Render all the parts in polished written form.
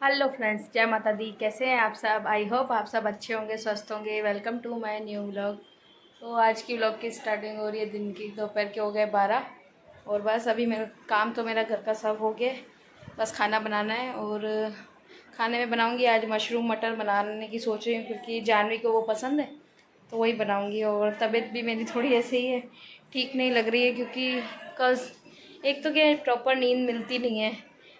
Hello friends, जय माता दी। कैसे हैं आप सब? आई होप आप सब अच्छे होंगे, स्वस्थ होंगे। Welcome to my new vlog. तो आज की व्लॉग की स्टार्टिंग हो रही है दिन की। दोपहर के हो गए 12 और बस अभी मेरा काम तो मेरा घर का सब हो गया। बस खाना बनाना है और खाने में बनाऊंगी आज मशरूम मटर बनाने की सोच रही हूँ, क्योंकि जानवी को वो पसंद है तो वही बनाऊँगी। और तबीयत भी मेरी थोड़ी ऐसे ही है, ठीक नहीं लग रही है, क्योंकि कल एक तो क्या है, प्रॉपर नींद मिलती नहीं है।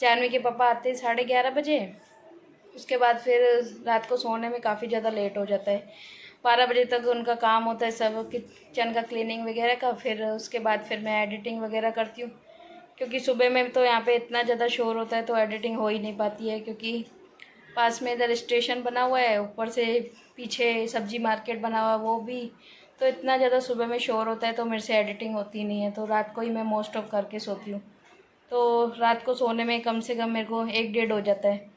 जानवी के पापा आते हैं 11:30 बजे। उसके बाद फिर रात को सोने में काफ़ी ज़्यादा लेट हो जाता है। 12 बजे तक उनका काम होता है सब किचन का, क्लीनिंग वगैरह का। फिर उसके बाद फिर मैं एडिटिंग वगैरह करती हूँ, क्योंकि सुबह में तो यहाँ पे इतना ज़्यादा शोर होता है तो एडिटिंग हो ही नहीं पाती है। क्योंकि पास में इधर स्टेशन बना हुआ है, ऊपर से पीछे सब्जी मार्केट बना हुआ है वो भी, तो इतना ज़्यादा सुबह में शोर होता है तो मेरे से एडिटिंग होती नहीं है। तो रात को ही मैं मोस्ट ऑफ करके सोती हूँ। तो रात को सोने में कम से कम मेरे को 1 डेढ़ हो जाता है।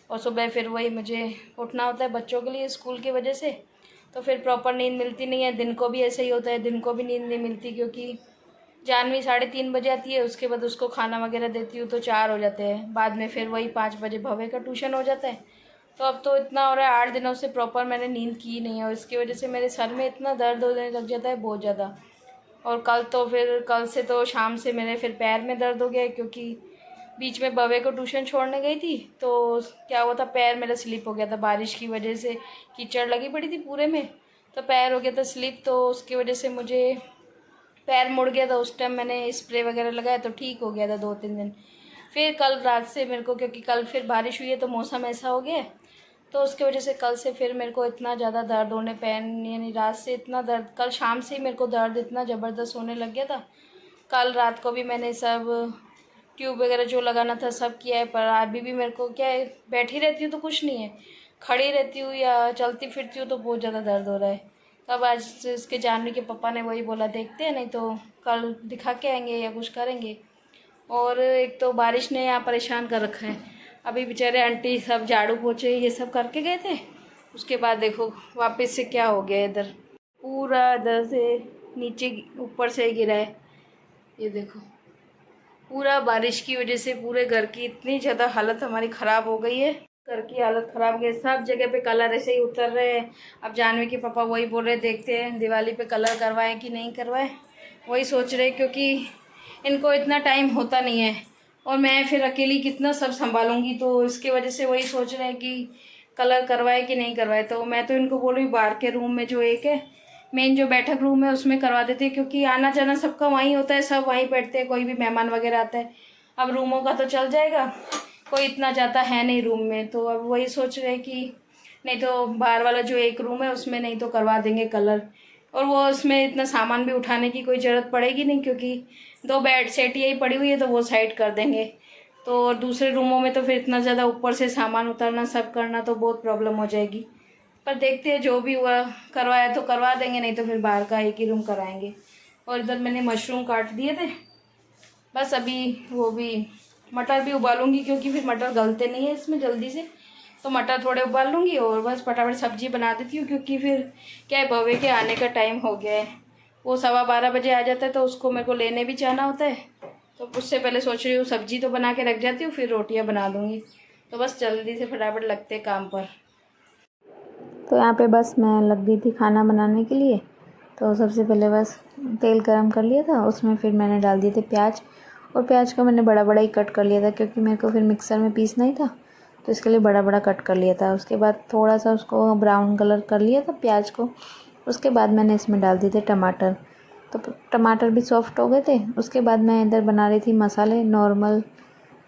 और सुबह फिर वही मुझे उठना होता है बच्चों के लिए स्कूल की वजह से, तो फिर प्रॉपर नींद मिलती नहीं है। दिन को भी ऐसे ही होता है, दिन को भी नींद नहीं मिलती, क्योंकि जानवी 3:30 बजे आती है। उसके बाद उसको खाना वगैरह देती हूँ तो 4 हो जाते हैं। बाद में फिर वही 5 बजे भव्य का ट्यूशन हो जाता है। तो अब तो इतना हो रहा है, 8 दिनों से प्रॉपर मैंने नींद की नहीं है, और इसकी वजह से मेरे सर में इतना दर्द होने लग जाता है बहुत ज़्यादा। और कल से तो शाम से मेरे फिर पैर में दर्द हो गया है, क्योंकि बीच में बवे को ट्यूशन छोड़ने गई थी तो क्या हुआ था, पैर मेरा स्लिप हो गया था बारिश की वजह से। कीचड़ लगी पड़ी थी पूरे में, तो पैर हो गया था स्लिप। तो उसकी वजह से मुझे पैर मुड़ गया था। उस टाइम मैंने स्प्रे वगैरह लगाया तो ठीक हो गया था 2-3 दिन। फिर कल रात से मेरे को, क्योंकि कल फिर बारिश हुई है तो मौसम ऐसा हो गया है, तो उसकी वजह से कल से फिर मेरे को इतना ज़्यादा दर्द होने, पैन यानी रात से इतना दर्द, कल शाम से ही मेरे को दर्द इतना ज़बरदस्त होने लग गया था। कल रात को भी मैंने सब ट्यूब वगैरह जो लगाना था सब किया है, पर अभी भी मेरे को क्या है, बैठी रहती हूँ तो कुछ नहीं है, खड़ी रहती हूँ या चलती फिरती हूँ तो बहुत ज़्यादा दर्द हो रहा है। तब आज से इसके जानने के पापा ने वही बोला, देखते हैं नहीं तो कल दिखा के आएंगे या कुछ करेंगे। और एक तो बारिश ने यहाँ परेशान कर रखा है। अभी बेचारे आंटी सब झाड़ू पोछे ये सब करके गए थे, उसके बाद देखो वापस से क्या हो गया, इधर पूरा इधर से नीचे ऊपर से गिरा है। ये देखो, पूरा बारिश की वजह से पूरे घर की इतनी ज़्यादा हालत हमारी ख़राब हो गई है। घर की हालत ख़राब हो गई, सब जगह पे कलर ऐसे ही उतर रहे हैं। अब जानवी के पापा वही बोल रहे, देखते हैं दिवाली पे कलर करवाएं कि नहीं करवाएं, वही सोच रहे, क्योंकि इनको इतना टाइम होता नहीं है और मैं फिर अकेली कितना सब संभालूंगी। तो इसकी वजह से वही सोच रहे हैं कि कलर करवाए कि नहीं करवाए। तो मैं तो इनको बोल रही हूँ बाहर के रूम में जो एक है, मेन जो बैठक रूम है उसमें करवा देते हैं, क्योंकि आना जाना सबका वहीं होता है, सब वहीं बैठते हैं, कोई भी मेहमान वगैरह आता है। अब रूमों का तो चल जाएगा, कोई इतना जाता है नहीं रूम में। तो अब वही सोच रहे हैं कि नहीं तो बाहर वाला जो एक रूम है उसमें नहीं तो करवा देंगे कलर। और वो उसमें इतना सामान भी उठाने की कोई ज़रूरत पड़ेगी नहीं, क्योंकि 2 बेड सेट यही पड़ी हुई है तो वो साइड कर देंगे। तो और दूसरे रूमों में तो फिर इतना ज़्यादा ऊपर से सामान उतारना सब करना तो बहुत प्रॉब्लम हो जाएगी। पर देखते हैं, जो भी हुआ, करवाया तो करवा देंगे, नहीं तो फिर बाहर का एक ही रूम कराएंगे। और इधर मैंने मशरूम काट दिए थे, बस अभी वो भी मटर भी उबालूंगी, क्योंकि फिर मटर गलते नहीं है इसमें जल्दी से। तो मटर थोड़े उबाल लूँगी और बस फटाफट सब्जी बना देती हूँ, क्योंकि फिर क्या है, भवे के आने का टाइम हो गया है। वो 12:15 बजे आ जाता है तो उसको मेरे को लेने भी जाना होता है। तो उससे पहले सोच रही हूँ सब्जी तो बना के रख जाती हूँ, फिर रोटियाँ बना दूँगी। तो बस जल्दी से फटाफट लगते काम पर। तो यहाँ पे बस मैं लग गई थी खाना बनाने के लिए। तो सबसे पहले बस तेल गरम कर लिया था, उसमें फिर मैंने डाल दिए थे प्याज। और प्याज को मैंने बड़ा बड़ा ही कट कर लिया था, क्योंकि मेरे को फिर मिक्सर में पीसना ही था, तो इसके लिए बड़ा बड़ा कट कर लिया था। उसके बाद थोड़ा सा उसको ब्राउन कलर कर लिया था प्याज को। उसके बाद मैंने इसमें डाल दिए थे टमाटर। तो टमाटर भी सॉफ्ट हो गए थे। उसके बाद मैं इधर बना रही थी मसाले, नॉर्मल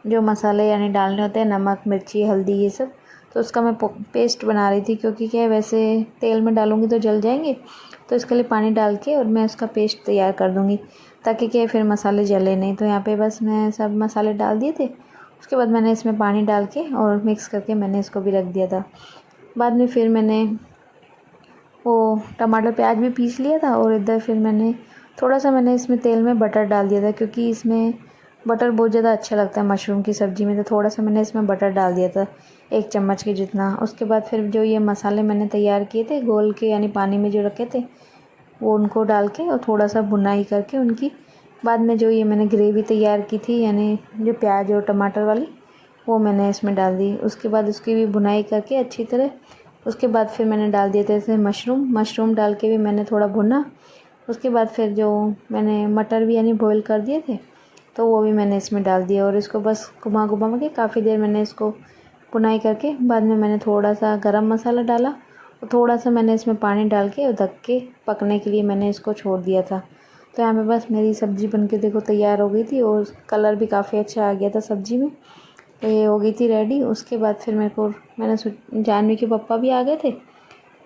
जो मसाले यानी डालने होते हैं, नमक मिर्ची हल्दी ये सब। तो उसका मैं पेस्ट बना रही थी, क्योंकि क्या है, वैसे तेल में डालूँगी तो जल जाएंगे, तो इसके लिए पानी डाल के और मैं उसका पेस्ट तैयार कर दूँगी, ताकि क्या है फिर मसाले जले नहीं। तो यहाँ पे बस मैं सब मसाले डाल दिए थे। उसके बाद मैंने इसमें पानी डाल के और मिक्स करके मैंने इसको भी रख दिया था। बाद में फिर मैंने वो टमाटर प्याज भी पीस लिया था, और इधर फिर मैंने थोड़ा सा मैंने इसमें तेल में बटर डाल दिया था, क्योंकि इसमें बटर बहुत ज़्यादा अच्छा लगता है मशरूम की सब्ज़ी में। तो थोड़ा सा मैंने इसमें बटर डाल दिया था, 1 चम्मच के जितना। उसके बाद फिर जो ये मसाले मैंने तैयार किए थे घोल के, यानी पानी में जो रखे थे, वो उनको डाल के और थोड़ा सा भुनाई करके उनकी, बाद में जो ये मैंने ग्रेवी तैयार की थी, यानी जो प्याज और टमाटर वाली, वो मैंने इसमें डाल दी। उसके बाद उसकी भी भुनाई करके अच्छी तरह, उसके बाद फिर मैंने डाल दिए थे इसमें मशरूम डाल के भी मैंने थोड़ा भुना। उसके बाद फिर जो मैंने मटर भी यानी बॉईल कर दिए थे तो वो भी मैंने इसमें डाल दिया और इसको बस घुमा घुमा के काफ़ी देर मैंने इसको भुनाई करके बाद में मैंने थोड़ा सा गरम मसाला डाला और थोड़ा सा मैंने इसमें पानी डाल के और ढक के पकने के लिए मैंने इसको छोड़ दिया था। तो यहाँ पे बस मेरी सब्ज़ी बनके देखो तैयार हो गई थी और कलर भी काफ़ी अच्छा आ गया था सब्ज़ी में। तो ये हो गई थी रेडी। उसके बाद फिर मैंने जानवी के पापा भी आ गए थे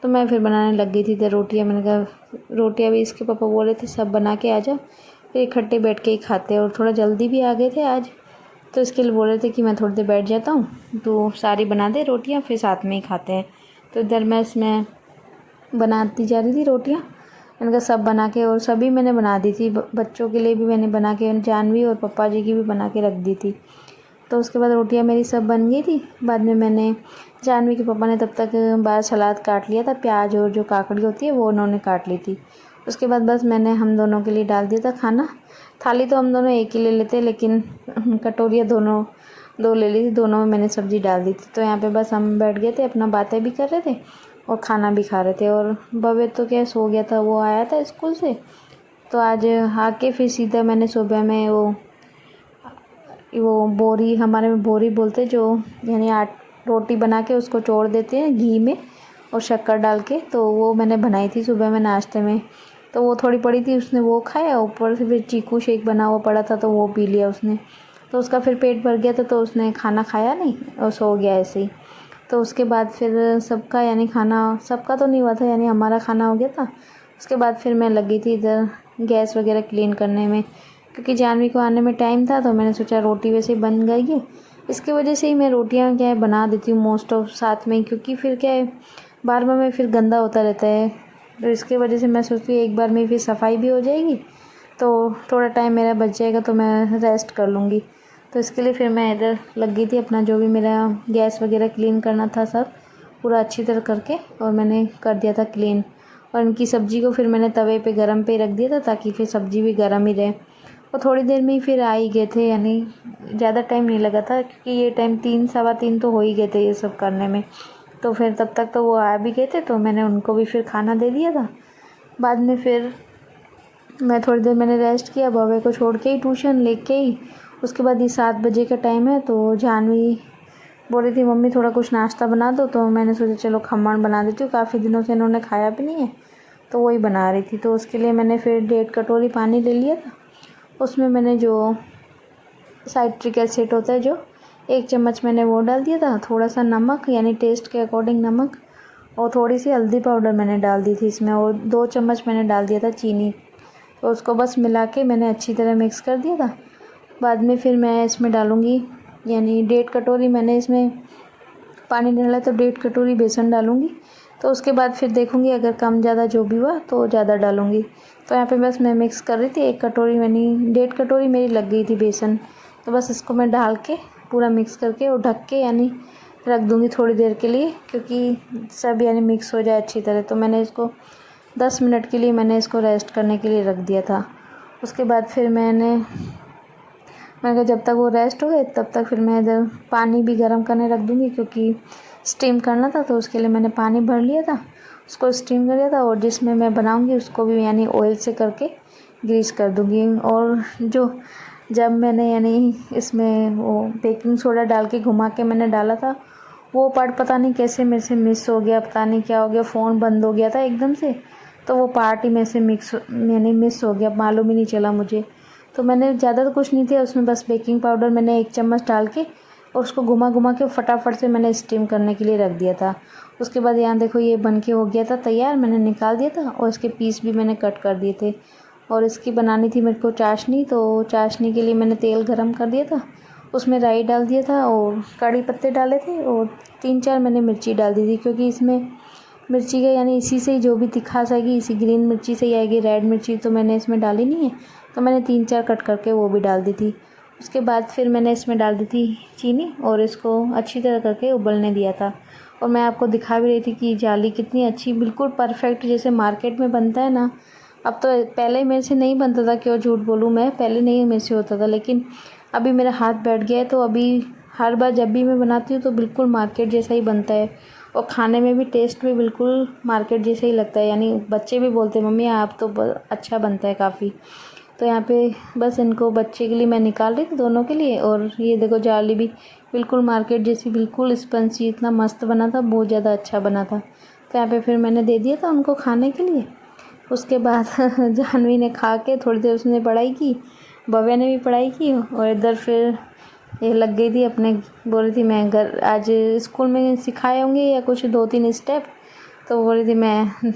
तो मैं फिर बनाने लग गई थी इधर रोटियाँ। मैंने कहा रोटियाँ भी इसके पापा बोले थे सब बना के आ जा, फिर इकट्ठे बैठ के ही खाते। और थोड़ा जल्दी भी आ गए थे आज तो इसके लिए बोल रहे थे कि मैं थोड़ी देर बैठ जाता हूँ तो सारी बना दे रोटियाँ फिर साथ में ही खाते हैं। तो इधर मैं इसमें बनाती जा रही थी रोटियाँ। मैंने कहा सब बना के, और सभी मैंने बना दी थी, बच्चों के लिए भी मैंने बना के, जानवी और पप्पा जी की भी बना के रख दी थी। तो उसके बाद रोटियाँ मेरी सब बन गई थी। बाद में मैंने जानवी के पापा ने तब तक बाहर सलाद काट लिया था, प्याज और जो काकड़ी होती है वो उन्होंने काट ली थी। उसके बाद बस मैंने हम दोनों के लिए डाल दिया था खाना। थाली तो हम दोनों एक ही ले लेते लेकिन कटोरियाँ दो ले ली थी, दोनों में मैंने सब्ज़ी डाल दी थी। तो यहाँ पे बस हम बैठ गए थे, अपना बातें भी कर रहे थे और खाना भी खा रहे थे। और भव्य तो क्या सो गया था, वो आया था स्कूल से तो आज आके फिर सीधा मैंने सुबह में वो बोरी, हमारे में बोरी बोलते जो यानी रोटी बना के उसको चोड़ देते हैं घी में और शक्कर डाल के, तो वो मैंने बनाई थी सुबह में नाश्ते में। तो वो थोड़ी पड़ी थी, उसने वो खाया, ऊपर से फिर चीकू शेक बना हुआ पड़ा था तो वो पी लिया उसने। तो उसका फिर पेट भर गया था तो उसने खाना खाया नहीं और सो गया ऐसे ही। तो उसके बाद फिर सबका यानी खाना, सबका तो नहीं हुआ था यानी हमारा खाना हो गया था। उसके बाद फिर मैं लगी थी इधर गैस वगैरह क्लीन करने में, क्योंकि जानवी को आने में टाइम था तो मैंने सोचा रोटी वैसे ही बन गई है, इसकी वजह से ही मैं रोटियां क्या है बना देती हूँ मोस्ट ऑफ साथ में ही, क्योंकि फिर क्या है बार बार में फिर गंदा होता रहता है। तो इसके वजह से मैं सोचती हूँ एक बार में फिर सफाई भी हो जाएगी तो थोड़ा टाइम मेरा बच जाएगा तो मैं रेस्ट कर लूँगी। तो इसके लिए फिर मैं इधर लग गई थी अपना जो भी मेरा गैस वगैरह क्लीन करना था सब पूरा अच्छी तरह करके, और मैंने कर दिया था क्लीन। और इनकी सब्ज़ी को फिर मैंने तवे पे गरम पे रख दिया था ताकि फिर सब्ज़ी भी गरम ही रहे। और थोड़ी देर में ही फिर आ ही गए थे, यानी ज़्यादा टाइम नहीं लगा था क्योंकि ये टाइम 3 सवा 3 तो हो ही गए थे ये सब करने में। तो फिर तब तक तो वो आ भी गए थे तो मैंने उनको भी फिर खाना दे दिया था। बाद में फिर मैं थोड़ी देर मैंने रेस्ट किया, भव्य को छोड़ के ही ट्यूशन लेके ही। उसके बाद ये 7 बजे का टाइम है तो जानवी बोल रही थी मम्मी थोड़ा कुछ नाश्ता बना दो, तो मैंने सोचा चलो खमण बना देती हूँ, काफ़ी दिनों से इन्होंने खाया भी नहीं है तो वही बना रही थी। तो उसके लिए मैंने फिर 1.5 कटोरी पानी ले लिया था, उसमें मैंने जो साइट्रिक एसिड होता है जो 1 चम्मच मैंने वो डाल दिया था, थोड़ा सा नमक यानी टेस्ट के अकॉर्डिंग नमक, और थोड़ी सी हल्दी पाउडर मैंने डाल दी थी इसमें, और 2 चम्मच मैंने डाल दिया था चीनी। तो उसको बस मिला के मैंने अच्छी तरह मिक्स कर दिया था। बाद में फिर मैं इसमें डालूँगी यानी 1.5 कटोरी मैंने इसमें पानी डाला तो 1.5 कटोरी बेसन डालूँगी। तो उसके बाद फिर देखूँगी अगर कम ज़्यादा जो भी हुआ तो ज़्यादा डालूँगी। तो यहाँ पे बस मैं मिक्स कर रही थी, 1 कटोरी मैंने 1.5 कटोरी मेरी लग गई थी बेसन। तो बस इसको मैं डाल के पूरा मिक्स करके और ढक के यानी रख दूँगी थोड़ी देर के लिए, क्योंकि सब यानी मिक्स हो जाए अच्छी तरह। तो मैंने इसको 10 मिनट के लिए मैंने इसको रेस्ट करने के लिए रख दिया था। उसके बाद फिर मैंने कहा जब तक वो रेस्ट हो गए तब तक फिर मैं इधर पानी भी गर्म करने रख दूँगी, क्योंकि स्टीम करना था तो उसके लिए मैंने पानी भर लिया था, उसको स्टीम कर लिया था। और जिसमें मैं बनाऊँगी उसको भी यानी ऑयल से करके ग्रीस कर दूँगी। और जब मैंने यानी इसमें वो बेकिंग सोडा डाल के घुमा के मैंने डाला था, वो पार्ट पता नहीं कैसे मेरे से मिस हो गया, पता नहीं क्या हो गया, फ़ोन बंद हो गया था एकदम से, तो वो पार्ट ही मेरे से मिस हो गया, मालूम ही नहीं चला मुझे। तो मैंने ज़्यादा तो कुछ नहीं किया उसमें, बस बेकिंग पाउडर मैंने 1 चम्मच डाल के और उसको घुमा घुमा के फटाफट से मैंने स्टीम करने के लिए रख दिया था। उसके बाद यहाँ देखो ये बन के हो गया था तैयार, मैंने निकाल दिया था और इसके पीस भी मैंने कट कर दिए थे। और इसकी बनानी थी मेरे को चाशनी, तो चाशनी के लिए मैंने तेल गरम कर दिया था, उसमें राई डाल दिया था और कड़ी पत्ते डाले थे और 3-4 मैंने मिर्ची डाल दी थी, क्योंकि इसमें मिर्ची का यानी इसी से जो भी तिखास आएगी इसी ग्रीन मिर्ची से ही आएगी, रेड मिर्ची तो मैंने इसमें डाली नहीं है, तो मैंने 3-4 कट करके वो भी डाल दी थी। उसके बाद फिर मैंने इसमें डाल दी थी चीनी और इसको अच्छी तरह करके उबलने दिया था। और मैं आपको दिखा भी रही थी कि जाली कितनी अच्छी, बिल्कुल परफेक्ट जैसे मार्केट में बनता है ना। अब तो पहले मेरे से नहीं बनता था, क्यों झूठ बोलूँ, मैं पहले नहीं मेरे से होता था, लेकिन अभी मेरा हाथ बैठ गया है तो अभी हर बार जब भी मैं बनाती हूँ तो बिल्कुल मार्केट जैसा ही बनता है और खाने में भी टेस्ट भी बिल्कुल मार्केट जैसा ही लगता है। यानी बच्चे भी बोलते हैं मम्मी आप तो अच्छा बनता है काफ़ी। तो यहाँ पे बस इनको बच्चे के लिए मैं निकाल रही थी दोनों के लिए। और ये देखो जाली भी बिल्कुल मार्केट जैसी, बिल्कुल स्पंजी, इतना मस्त बना था, बहुत ज़्यादा अच्छा बना था। तो यहाँ पे फिर मैंने दे दिया था उनको खाने के लिए। उसके बाद जानवी ने खा के थोड़ी देर उसने पढ़ाई की, भव्या ने भी पढ़ाई की और इधर फिर ये लग गई थी अपने, बोल रही थी मैं घर आज स्कूल में सिखाए होंगे या कुछ 2-3 स्टेप, तो बोल रही थी मैं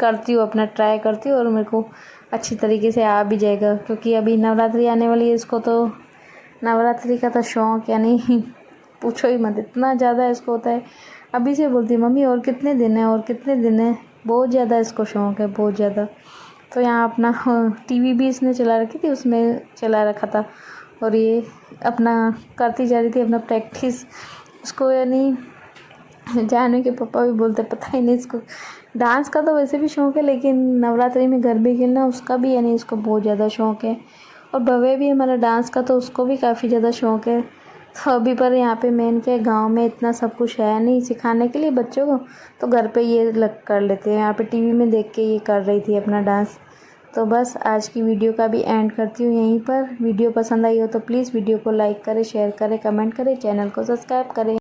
करती हूँ, अपना ट्राई करती हूँ और मेरे को अच्छी तरीके से आ भी जाएगा। क्योंकि अभी नवरात्रि आने वाली है, इसको तो नवरात्रि का तो शौक़ यानी पूछो ही मत, इतना ज़्यादा इसको होता है। अभी से बोलती है मम्मी और कितने दिन है और कितने दिन है, बहुत ज़्यादा इसको शौक़ है, बहुत ज़्यादा। तो यहाँ अपना टीवी भी इसने चला रखी थी, उसमें चला रखा था और ये अपना करती जा रही थी अपना प्रैक्टिस। उसको यानी जानवी के पापा भी बोलते पता ही नहीं इसको डांस का तो वैसे भी शौक़ है, लेकिन नवरात्रि में गरबे खेलना उसका भी यानी इसको बहुत ज़्यादा शौक़ है। और भव्य भी हमारा डांस का तो उसको भी काफ़ी ज़्यादा शौक़ है। तो अभी पर यहाँ पे मेन क्या गांव में इतना सब कुछ है नहीं सिखाने के लिए बच्चों को, तो घर पे ये लग कर लेते हैं। यहाँ पे टीवी में देख के ये कर रही थी अपना डांस। तो बस आज की वीडियो का भी एंड करती हूँ यहीं पर। वीडियो पसंद आई हो तो प्लीज़ वीडियो को लाइक करें, शेयर करें, कमेंट करें, चैनल को सब्सक्राइब करें।